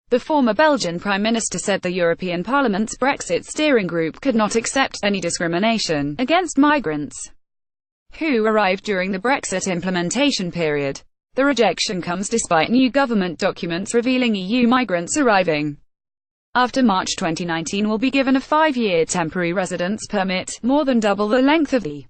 The former Belgian Prime Minister said the European Parliament's Brexit steering group could not accept any discrimination against migrants who arrived during the Brexit implementation period. The rejection comes despite new government documents revealing EU migrants arriving after March 2019 will be given a 5-year temporary residence permit, more than double the length of the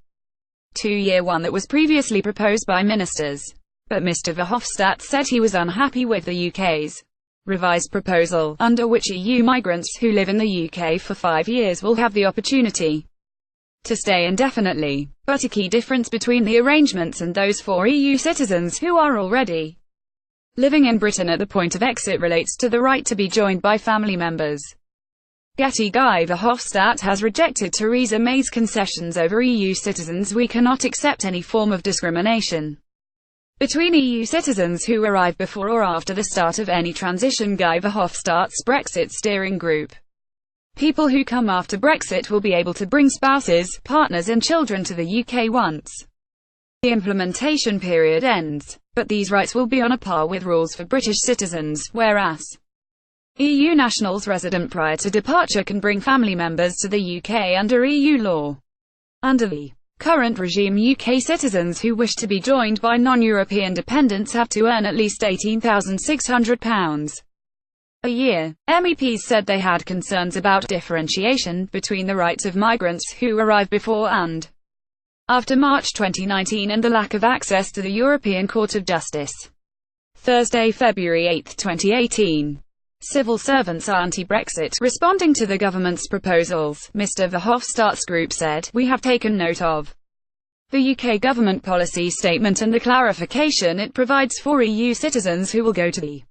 2-year one that was previously proposed by ministers. But Mr Verhofstadt said he was unhappy with the UK's revised proposal, under which EU migrants who live in the UK for 5 years will have the opportunity to stay indefinitely. But a key difference between the arrangements and those for EU citizens who are already living in Britain at the point of exit relates to the right to be joined by family members. Getty Guy Verhofstadt has rejected Theresa May's concessions over EU citizens. We cannot accept any form of discrimination between EU citizens who arrive before or after the start of any transition. Guy Verhofstadt's Brexit steering group. People who come after Brexit will be able to bring spouses, partners and children to the UK once the implementation period ends. But these rights will be on a par with rules for British citizens, whereas EU nationals resident prior to departure can bring family members to the UK under EU law. Under the current regime, UK citizens who wish to be joined by non-European dependents have to earn at least £18,600 a year. MEPs said they had concerns about differentiation between the rights of migrants who arrive before and after March 2019 and the lack of access to the European Court of Justice. Thursday, February 8, 2018. Civil servants are anti-Brexit. Responding to the government's proposals, Mr Verhofstadt's group said, "We have taken note of the UK government policy statement and the clarification it provides for EU citizens who will go to the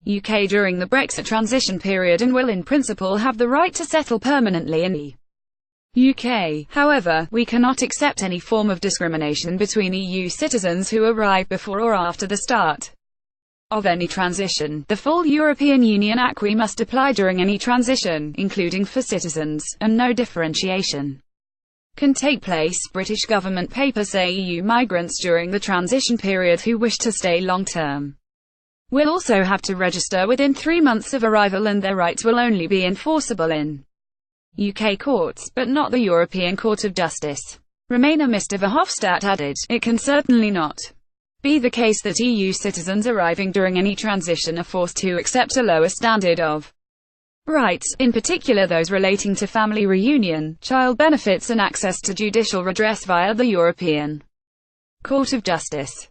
UK during the Brexit transition period and will in principle have the right to settle permanently in the UK. However, we cannot accept any form of discrimination between EU citizens who arrive before or after the start of any transition. The full European Union acquis must apply during any transition, including for citizens, and no differentiation can take place." British government papers say EU migrants during the transition period who wish to stay long-term will also have to register within 3 months of arrival, and their rights will only be enforceable in UK courts, but not the European Court of Justice. Remainer Mr Verhofstadt added, "It can certainly not be the case that EU citizens arriving during any transition are forced to accept a lower standard of rights, in particular those relating to family reunion, child benefits and access to judicial redress via the European Court of Justice."